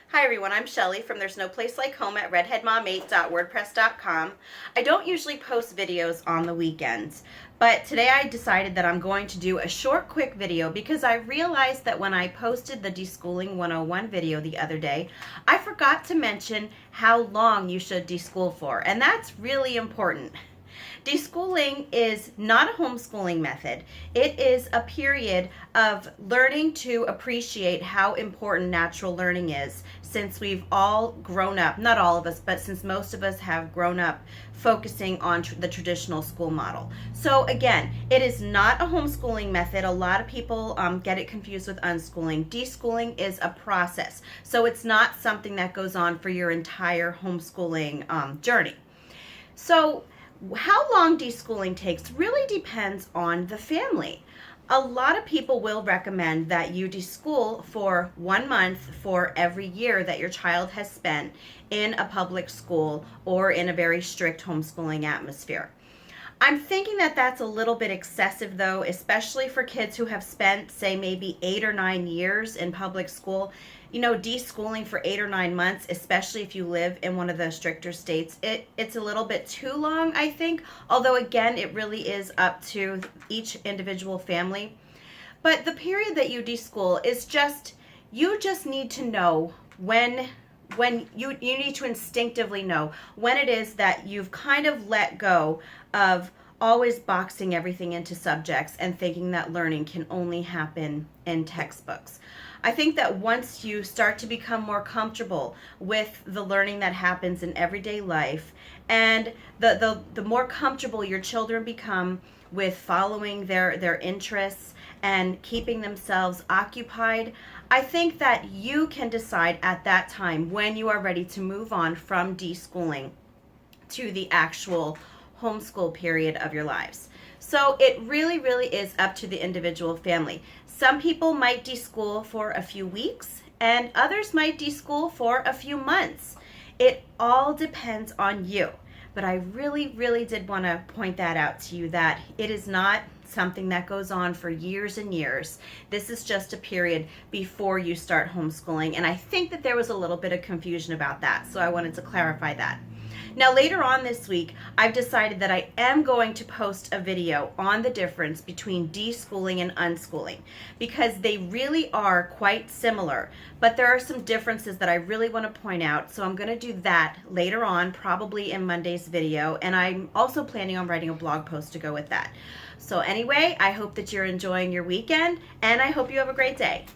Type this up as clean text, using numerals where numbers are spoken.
Hi everyone, I'm Shelly from There's No Place Like Home at redheadmom8.wordpress.com. I don't usually post videos on the weekends, but today I decided that I'm going to do a short, quick video because I realized that when I posted the Deschooling 101 video the other day, I forgot to mention how long you should deschool for, and that's really important. Deschooling is not a homeschooling method. It is a period of learning to appreciate how important natural learning is since we've all grown up, not all of us, but since most of us have grown up focusing on the traditional school model. So again, it is not a homeschooling method. A lot of people get it confused with unschooling. Deschooling is a process. So it's not something that goes on for your entire homeschooling journey. So how long deschooling takes really depends on the family. A lot of people will recommend that you deschool for 1 month for every year that your child has spent in a public school or in a very strict homeschooling atmosphere. I'm thinking that that's a little bit excessive though, especially for kids who have spent, say, maybe 8 or 9 years in public school. You know, deschooling for 8 or 9 months, especially if you live in one of the stricter states, it's a little bit too long, I think. Although again, it really is up to each individual family. But the period that you deschool is just, you just need to know when you need to instinctively know when it is that you've kind of let go of always boxing everything into subjects and thinking that learning can only happen in textbooks. I think that once you start to become more comfortable with the learning that happens in everyday life, and the more comfortable your children become with following their interests and keeping themselves occupied, I think that you can decide at that time when you are ready to move on from deschooling to the actual homeschool period of your lives. So it really, really is up to the individual family. Some people might deschool for a few weeks and others might deschool for a few months. It all depends on you. But I really, really did want to point that out to you, that it is not something that goes on for years and years. This is just a period before you start homeschooling. And I think that there was a little bit of confusion about that. So I wanted to clarify that. Now later on this week, I've decided that I am going to post a video on the difference between deschooling and unschooling because they really are quite similar, but there are some differences that I really want to point out. So I'm going to do that later on, probably in Monday's video, and I'm also planning on writing a blog post to go with that. So anyway, I hope that you're enjoying your weekend, and I hope you have a great day.